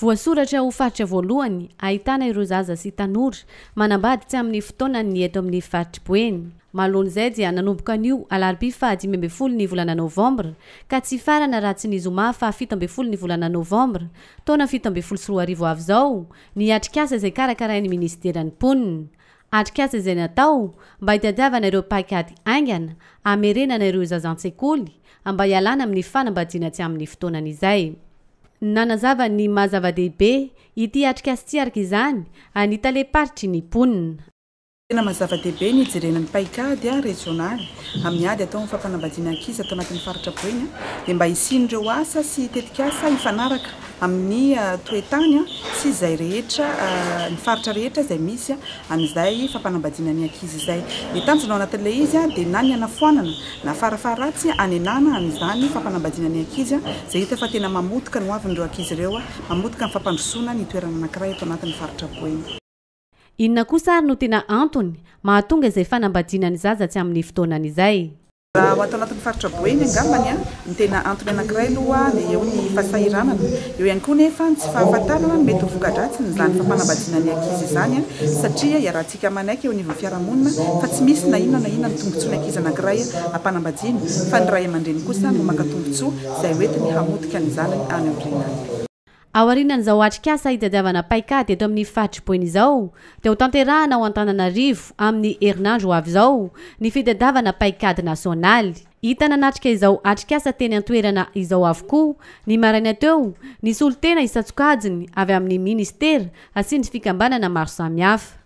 Voasoratra ho faritra voalohany ahitana ireo zaza sy tanora manambady tsy amin'ny fotoana ny eto amin'ny faritry-boeny. Mahalon'izay dia nanomboka anio alarobia faha 15 ny volana Novambra ka tsy farana raha tsy ny zoma faha 17 ny volana Novambra taona 2024 avy izao ny Atrik'Asa izay karakarain'ny ministeran'ny Mponina. Atrik'Asa izay natao mba hitadiavana ireo paikady aingana hamerenana ireo zaza an-tsekoly mba hialana amin'ny fanambadiana tsy amin'ny fotoanan'izay. Nanazava ny mahazava-dehibe ity Atrik'Asa tsy araka izany any taleparitry ny Mponina. Tena mazava-dehibe ny hijerena ny paikady régionaly amin'ny ady atao fampanambadiana ankizy atao anatin'ny faritra-boeny dia mba hisindreo asa sy tetikasa hifanaraka amin'ny toetany sy izay rehetra ny faritra rehetra izay misy amin'izay fampanambadiana ny ankizy izay. Ny tanjona ao anatin'ilay izy dia na ny anafoanana na farafaratsy anenana amin'izany fampanambadiana ny ankizy izay hita fa tena mamotika ny hoavin'ireo ankizy ireo, mamotika ny fampandrosoana ny toerana anankiray atao anatin'ny faritra-boeny. Inona kosa ary no tena antony mahatonga izay fanambadiana ny zaza tsy amin'ny fotoanan'izay? Raha atao anatin'ny faritra-boeny angambany ny tena antony anankiray aloha dia eo ny fahasahiranana, eo ihany koa nefa tsy fahafantarana mety ho voka-dratsy izany fampanambadiana ny ankizy izany satria iarahantsika manaiky eo anivon'ny fiarahamonina fa tsy misy na inona ny tombontsoa ny ankizy anankiray ampanambadiana fa ny ray aman-dreny kosa no maka tombontsoa izay hoentiny hamotika ny zanany any aorianany. Aorianan'izao Atrik'Asa hitadiavana paikady eto amin'ny faritry-boeny izao dia ho tanterahana ao Antananarivo amin'ny herinandro avy izao ny fitadiavana paikady nasionaly. Hita nanatrika izao Atrik'Asa teny an-toerana izao avokoa ny maraina teo nisy olo-tena hisatsokajiny avy amin'ny ministera sy ny fikambanana maro samihafa.